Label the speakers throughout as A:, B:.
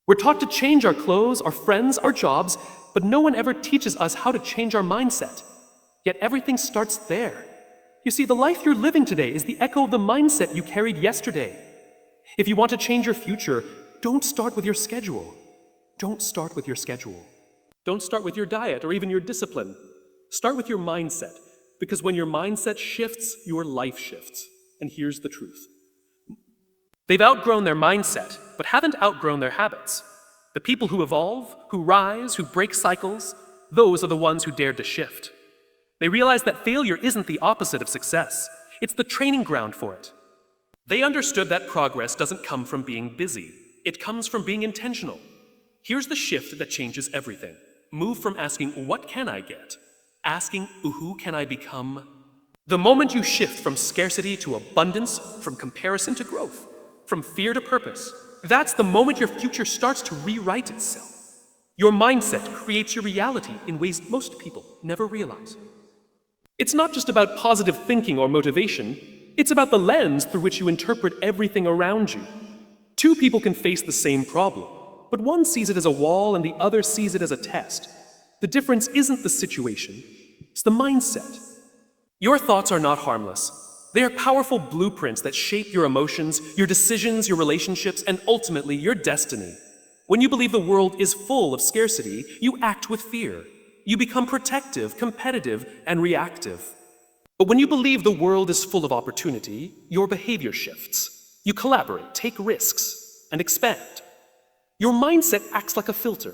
A: We're taught to change our clothes, our friends, our jobs, but no one ever teaches us how to change our mindset. Yet everything starts there. You see, the life you're living today is the echo of the mindset you carried yesterday. If you want to change your future, don't start with your schedule. Don't start with your schedule. Don't start with your diet or even your discipline. Start with your mindset, because when your mindset shifts, your life shifts. And here's the truth. They've outgrown their mindset, but haven't outgrown their habits. The people who evolve, who rise, who break cycles, those are the ones who dared to shift. They realize that failure isn't the opposite of success. It's the training ground for it. They understood that progress doesn't come from being busy. It comes from being intentional. Here's the shift that changes everything. Move from asking, what can I get? Asking, who can I become? The moment you shift from scarcity to abundance, from comparison to growth, from fear to purpose, that's the moment your future starts to rewrite itself. Your mindset creates your reality in ways most people never realize. It's not just about positive thinking or motivation, it's about the lens through which you interpret everything around you. Two people can face the same problem, but one sees it as a wall and the other sees it as a test. The difference isn't the situation, it's the mindset. Your thoughts are not harmless. They are powerful blueprints that shape your emotions, your decisions, your relationships, and ultimately your destiny. When you believe the world is full of scarcity, you act with fear. You become protective, competitive, and reactive. But when you believe the world is full of opportunity, your behavior shifts. You collaborate, take risks, and expand. Your mindset acts like a filter.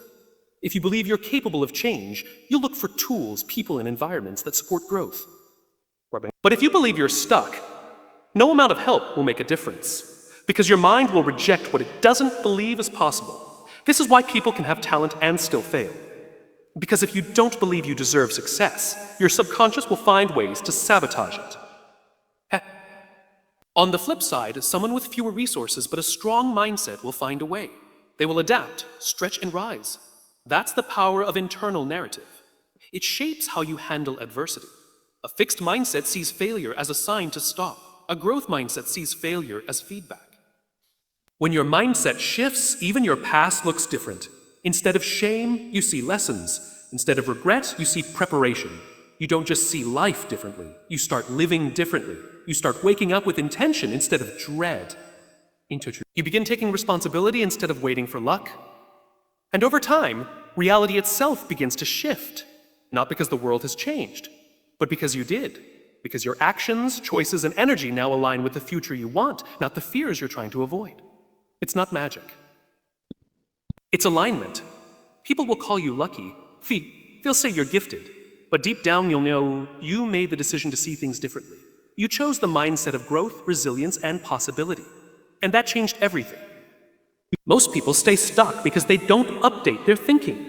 A: If you believe you're capable of change, you look for tools, people, and environments that support growth. But if you believe you're stuck, no amount of help will make a difference, because your mind will reject what it doesn't believe is possible. This is why people can have talent and still fail. Because if you don't believe you deserve success, your subconscious will find ways to sabotage it. On the flip side, someone with fewer resources but a strong mindset will find a way. They will adapt, stretch, and rise. That's the power of internal narrative. It shapes how you handle adversity. A fixed mindset sees failure as a sign to stop. A growth mindset sees failure as feedback. When your mindset shifts, even your past looks different. Instead of shame, you see lessons. Instead of regret, you see preparation. You don't just see life differently. You start living differently. You start waking up with intention instead of dread. You begin taking responsibility instead of waiting for luck. And over time, reality itself begins to shift. Not because the world has changed, but because you did. Because your actions, choices, and energy now align with the future you want, not the fears you're trying to avoid. It's not magic. It's alignment. People will call you lucky. They'll say you're gifted. But deep down, you'll know you made the decision to see things differently. You chose the mindset of growth, resilience, and possibility. And that changed everything. Most people stay stuck because they don't update their thinking.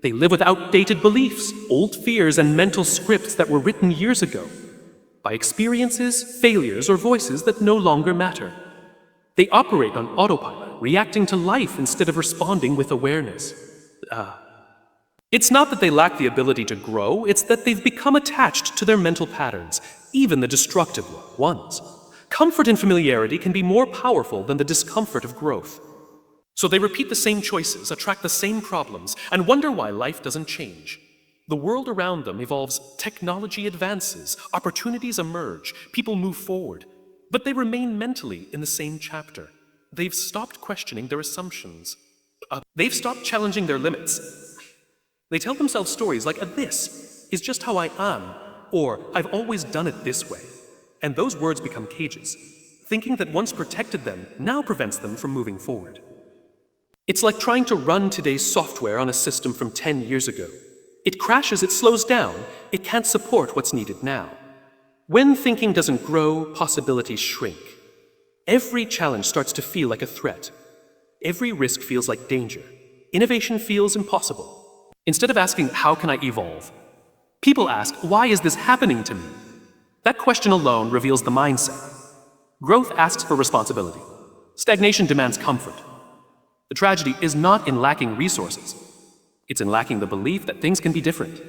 A: They live with outdated beliefs, old fears, and mental scripts that were written years ago by experiences, failures, or voices that no longer matter. They operate on autopilot, reacting to life instead of responding with awareness. It's not that they lack the ability to grow, it's that they've become attached to their mental patterns, even the destructive ones. Comfort and familiarity can be more powerful than the discomfort of growth. So they repeat the same choices, attract the same problems, and wonder why life doesn't change. The world around them evolves, technology advances, opportunities emerge, people move forward, but they remain mentally in the same chapter. They've stopped questioning their assumptions. They've stopped challenging their limits. They tell themselves stories like, this is just how I am, or I've always done it this way. And those words become cages. Thinking that once protected them now prevents them from moving forward. It's like trying to run today's software on a system from 10 years ago. It crashes, it slows down, it can't support what's needed now. When thinking doesn't grow, possibilities shrink. Every challenge starts to feel like a threat. Every risk feels like danger. Innovation feels impossible. Instead of asking, how can I evolve? People ask, why is this happening to me? That question alone reveals the mindset. Growth asks for responsibility. Stagnation demands comfort. The tragedy is not in lacking resources. It's in lacking the belief that things can be different.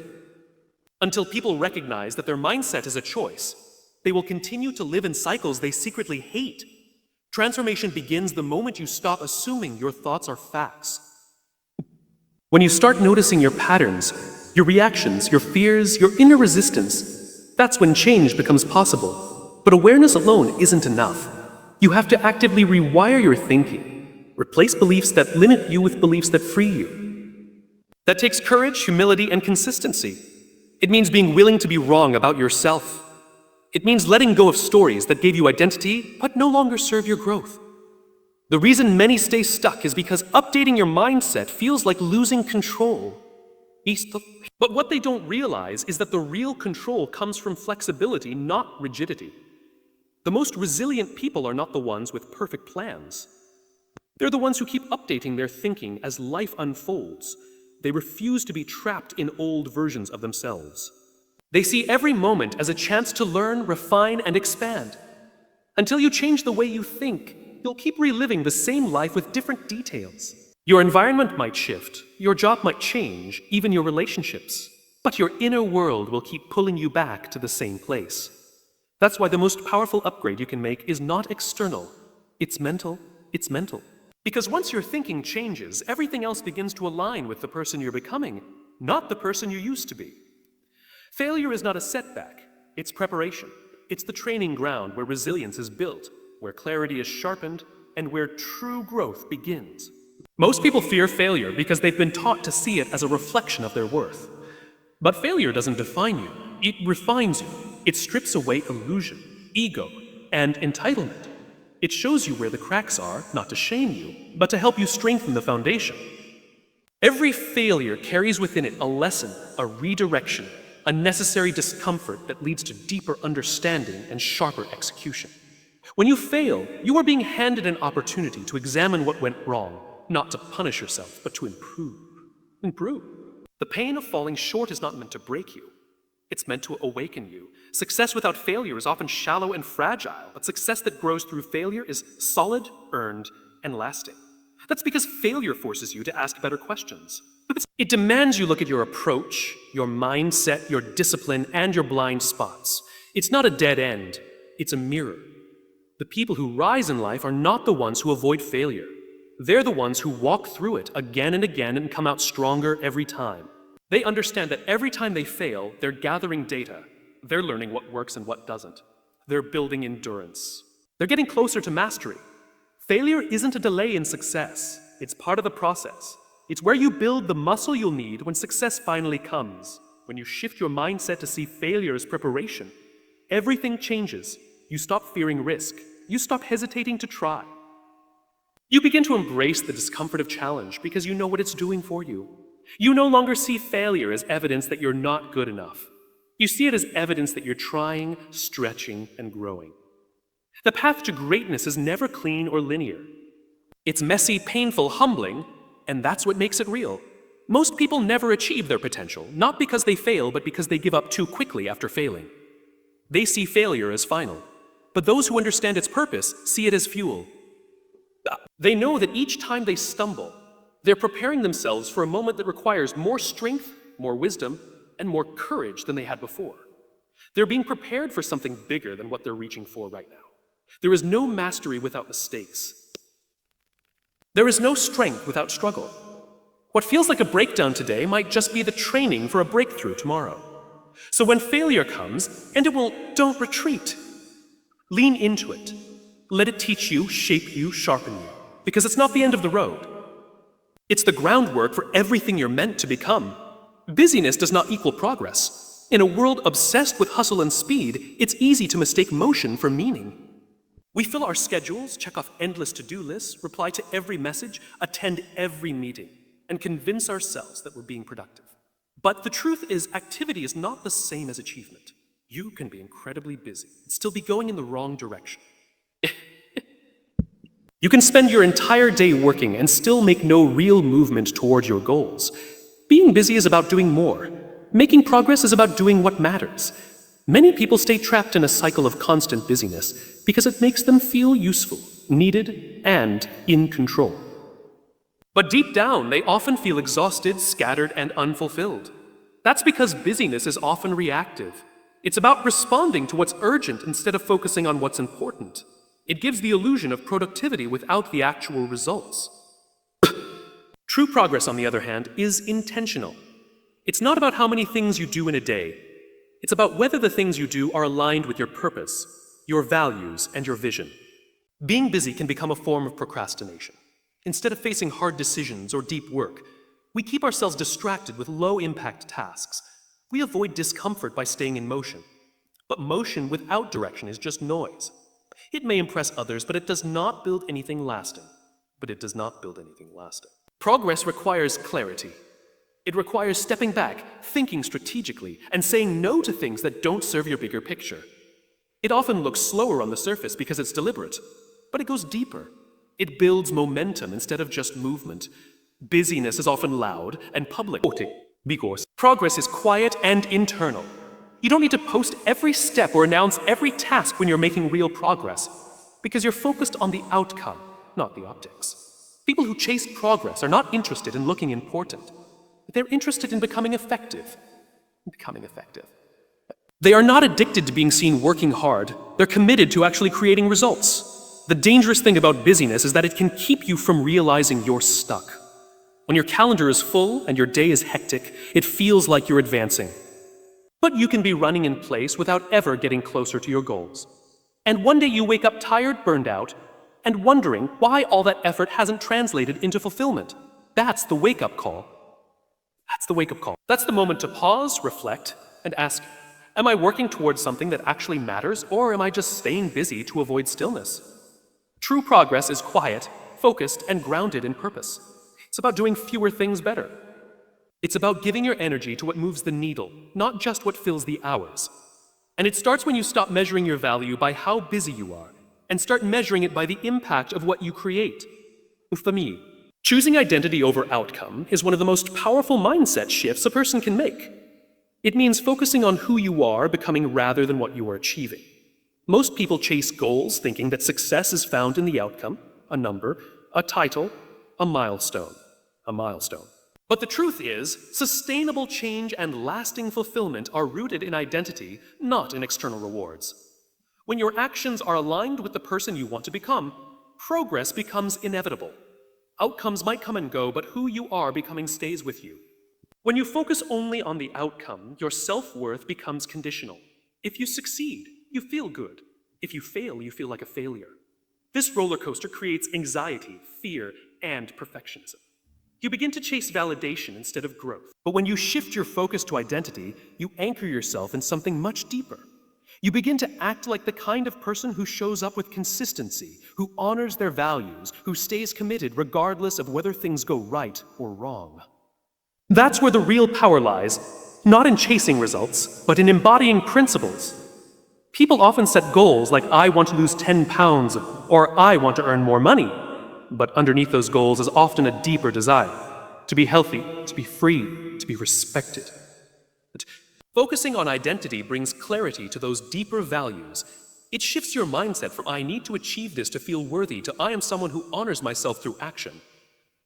A: Until people recognize that their mindset is a choice, they will continue to live in cycles they secretly hate. Transformation begins the moment you stop assuming your thoughts are facts. When you start noticing your patterns, your reactions, your fears, your inner resistance, that's when change becomes possible. But awareness alone isn't enough. You have to actively rewire your thinking. Replace beliefs that limit you with beliefs that free you. That takes courage, humility, and consistency. It means being willing to be wrong about yourself. It means letting go of stories that gave you identity but no longer serve your growth. The reason many stay stuck is because updating your mindset feels like losing control. But what they don't realize is that the real control comes from flexibility, not rigidity. The most resilient people are not the ones with perfect plans. They're the ones who keep updating their thinking as life unfolds. They refuse to be trapped in old versions of themselves. They see every moment as a chance to learn, refine, and expand. Until you change the way you think, you'll keep reliving the same life with different details. Your environment might shift, your job might change, even your relationships. But your inner world will keep pulling you back to the same place. That's why the most powerful upgrade you can make is not external. It's mental. It's mental. Because once your thinking changes, everything else begins to align with the person you're becoming, not the person you used to be. Failure is not a setback. It's preparation. It's the training ground where resilience is built, where clarity is sharpened, and where true growth begins. Most people fear failure because they've been taught to see it as a reflection of their worth. But failure doesn't define you. It refines you. It strips away illusion, ego, and entitlement. It shows you where the cracks are, not to shame you, but to help you strengthen the foundation. Every failure carries within it a lesson, a redirection, a necessary discomfort that leads to deeper understanding and sharper execution. When you fail, you are being handed an opportunity to examine what went wrong, not to punish yourself, but to improve. Improve. The pain of falling short is not meant to break you. It's meant to awaken you. Success without failure is often shallow and fragile, but success that grows through failure is solid, earned, and lasting. That's because failure forces you to ask better questions. It demands you look at your approach, your mindset, your discipline, and your blind spots. It's not a dead end, it's a mirror. The people who rise in life are not the ones who avoid failure. They're the ones who walk through it again and again and come out stronger every time. They understand that every time they fail, they're gathering data. They're learning what works and what doesn't. They're building endurance. They're getting closer to mastery. Failure isn't a delay in success. It's part of the process. It's where you build the muscle you'll need when success finally comes. When you shift your mindset to see failure as preparation, everything changes. You stop fearing risk. You stop hesitating to try. You begin to embrace the discomfort of challenge because you know what it's doing for you. You no longer see failure as evidence that you're not good enough. You see it as evidence that you're trying, stretching, and growing. The path to greatness is never clean or linear. It's messy, painful, humbling, and that's what makes it real. Most people never achieve their potential, not because they fail, but because they give up too quickly after failing. They see failure as final, but those who understand its purpose see it as fuel. They know that each time they stumble, they're preparing themselves for a moment that requires more strength, more wisdom, and more courage than they had before. They're being prepared for something bigger than what they're reaching for right now. There is no mastery without mistakes. There is no strength without struggle. What feels like a breakdown today might just be the training for a breakthrough tomorrow. So when failure comes, and it will, don't retreat. Lean into it. Let it teach you, shape you, sharpen you. Because it's not the end of the road. It's the groundwork for everything you're meant to become. Busyness does not equal progress. In a world obsessed with hustle and speed, it's easy to mistake motion for meaning. We fill our schedules, check off endless to-do lists, reply to every message, attend every meeting, and convince ourselves that we're being productive. But the truth is, activity is not the same as achievement. You can be incredibly busy and still be going in the wrong direction. You can spend your entire day working and still make no real movement toward your goals. Being busy is about doing more. Making progress is about doing what matters. Many people stay trapped in a cycle of constant busyness because it makes them feel useful, needed, and in control. But deep down, they often feel exhausted, scattered, and unfulfilled. That's because busyness is often reactive. It's about responding to what's urgent instead of focusing on what's important. It gives the illusion of productivity without the actual results. True progress, on the other hand, is intentional. It's not about how many things you do in a day. It's about whether the things you do are aligned with your purpose, your values, and your vision. Being busy can become a form of procrastination. Instead of facing hard decisions or deep work, we keep ourselves distracted with low-impact tasks. We avoid discomfort by staying in motion. But motion without direction is just noise. It may impress others, but it does not build anything lasting. Progress requires clarity. It requires stepping back, thinking strategically, and saying no to things that don't serve your bigger picture. It often looks slower on the surface because it's deliberate, but it goes deeper. It builds momentum instead of just movement. Busyness is often loud and public. Because progress is quiet and internal. You don't need to post every step or announce every task when you're making real progress, because you're focused on the outcome, not the optics. People who chase progress are not interested in looking important. They're interested in becoming effective. They are not addicted to being seen working hard. They're committed to actually creating results. The dangerous thing about busyness is that it can keep you from realizing you're stuck. When your calendar is full and your day is hectic, it feels like you're advancing. But you can be running in place without ever getting closer to your goals. And one day you wake up tired, burned out, and wondering why all that effort hasn't translated into fulfillment. That's the wake-up call. That's the moment to pause, reflect, and ask, am I working towards something that actually matters, or am I just staying busy to avoid stillness? True progress is quiet, focused, and grounded in purpose. It's about doing fewer things better. It's about giving your energy to what moves the needle, not just what fills the hours. And it starts when you stop measuring your value by how busy you are, and start measuring it by the impact of what you create. For me, choosing identity over outcome is one of the most powerful mindset shifts a person can make. It means focusing on who you are becoming rather than what you are achieving. Most people chase goals thinking that success is found in the outcome, a number, a title, a milestone. But the truth is, sustainable change and lasting fulfillment are rooted in identity, not in external rewards. When your actions are aligned with the person you want to become, progress becomes inevitable. Outcomes might come and go, but who you are becoming stays with you. When you focus only on the outcome, your self-worth becomes conditional. If you succeed, you feel good. If you fail, you feel like a failure. This roller coaster creates anxiety, fear, and perfectionism. You begin to chase validation instead of growth. But when you shift your focus to identity, you anchor yourself in something much deeper. You begin to act like the kind of person who shows up with consistency, who honors their values, who stays committed regardless of whether things go right or wrong. That's where the real power lies, not in chasing results, but in embodying principles. People often set goals like, I want to lose 10 pounds, or I want to earn more money. But underneath those goals is often a deeper desire, to be healthy, to be free, to be respected. But focusing on identity brings clarity to those deeper values. It shifts your mindset from I need to achieve this to feel worthy to I am someone who honors myself through action.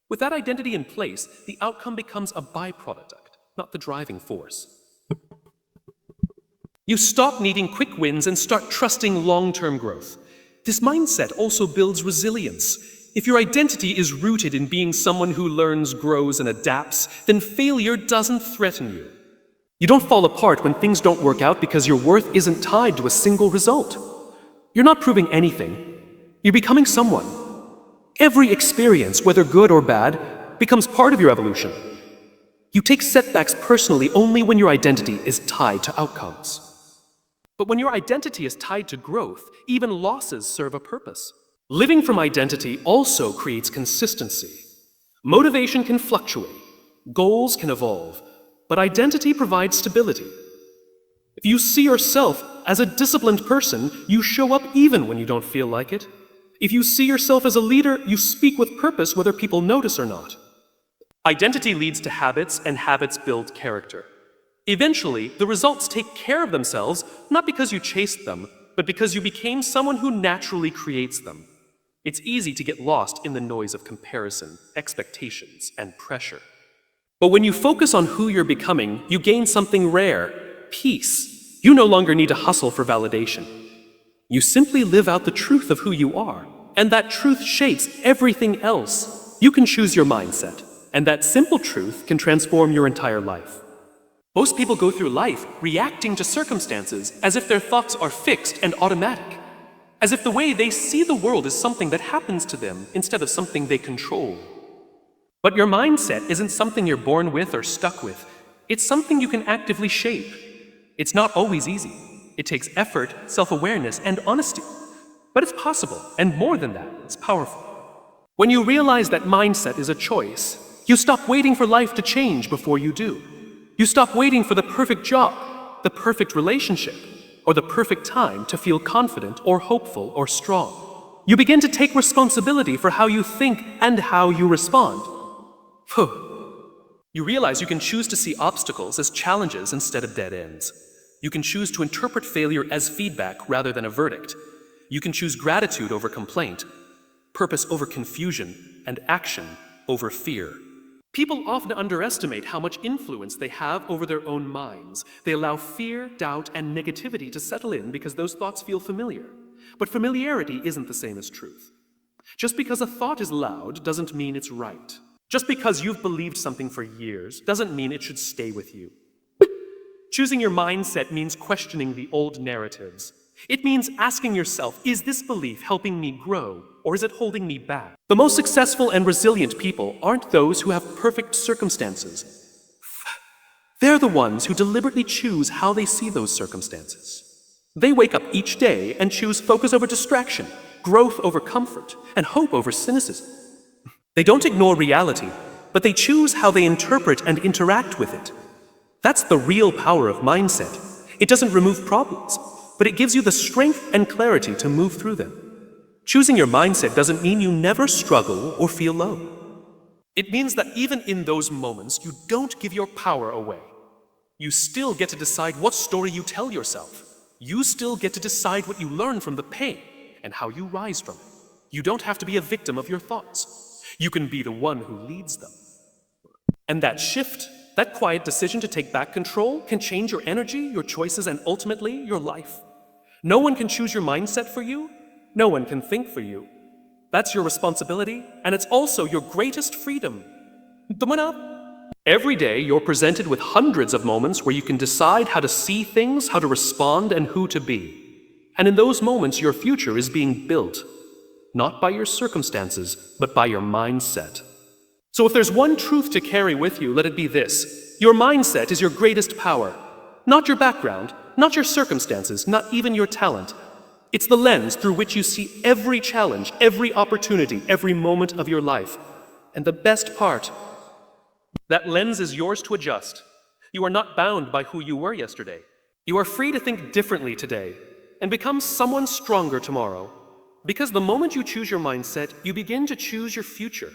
A: With that identity in place, the outcome becomes a byproduct, not the driving force. You stop needing quick wins and start trusting long-term growth. This mindset also builds resilience. If your identity is rooted in being someone who learns, grows, and adapts, then failure doesn't threaten you. You don't fall apart when things don't work out because your worth isn't tied to a single result. You're not proving anything. You're becoming someone. Every experience, whether good or bad, becomes part of your evolution. You take setbacks personally only when your identity is tied to outcomes. But when your identity is tied to growth, even losses serve a purpose. Living from identity also creates consistency. Motivation can fluctuate, goals can evolve, but identity provides stability. If you see yourself as a disciplined person, you show up even when you don't feel like it. If you see yourself as a leader, you speak with purpose whether people notice or not. Identity leads to habits, and habits build character. Eventually, the results take care of themselves, not because you chased them, but because you became someone who naturally creates them. It's easy to get lost in the noise of comparison, expectations, and pressure. But when you focus on who you're becoming, you gain something rare, peace. You no longer need to hustle for validation. You simply live out the truth of who you are, and that truth shapes everything else. You can choose your mindset, And that simple truth can transform your entire life. Most people go through life reacting to circumstances as if their thoughts are fixed and automatic, as if the way they see the world is something that happens to them instead of something they control. But your mindset isn't something you're born with or stuck with. It's something you can actively shape. It's not always easy. It takes effort, self-awareness, and honesty. But it's possible, and more than that, it's powerful. When you realize that mindset is a choice, you stop waiting for life to change before you do. You stop waiting for the perfect job, the perfect relationship, or the perfect time to feel confident or hopeful or strong. You begin to take responsibility for how you think and how you respond. You realize you can choose to see obstacles as challenges instead of dead ends. You can choose to interpret failure as feedback rather than a verdict. You can choose gratitude over complaint, purpose over confusion, and action over fear. People often underestimate how much influence they have over their own minds. They allow fear, doubt, and negativity to settle in because those thoughts feel familiar. But familiarity isn't the same as truth. Just because a thought is loud doesn't mean it's right. Just because you've believed something for years doesn't mean it should stay with you. Choosing your mindset means questioning the old narratives. It means asking yourself, is this belief helping me grow, or is it holding me back? The most successful and resilient people aren't those who have perfect circumstances. They're the ones who deliberately choose how they see those circumstances. They wake up each day and choose focus over distraction, growth over comfort, and hope over cynicism. They don't ignore reality, but they choose how they interpret and interact with it. That's the real power of mindset. It doesn't remove problems, but it gives you the strength and clarity to move through them. Choosing your mindset doesn't mean you never struggle or feel low. It means that even in those moments, you don't give your power away. You still get to decide what story you tell yourself. You still get to decide what you learn from the pain and how you rise from it. You don't have to be a victim of your thoughts. You can be the one who leads them. And that shift, that quiet decision to take back control, can change your energy, your choices, and ultimately, your life. No one can choose your mindset for you. No one can think for you. That's your responsibility, and it's also your greatest freedom. Every day, you're presented with hundreds of moments where you can decide how to see things, how to respond, and who to be. And in those moments, your future is being built, not by your circumstances, but by your mindset. So if there's one truth to carry with you, let it be this. Your mindset is your greatest power. Not your background, not your circumstances, not even your talent. It's the lens through which you see every challenge, every opportunity, every moment of your life. And the best part, that lens is yours to adjust. You are not bound by who you were yesterday. You are free to think differently today and become someone stronger tomorrow. Because the moment you choose your mindset, you begin to choose your future.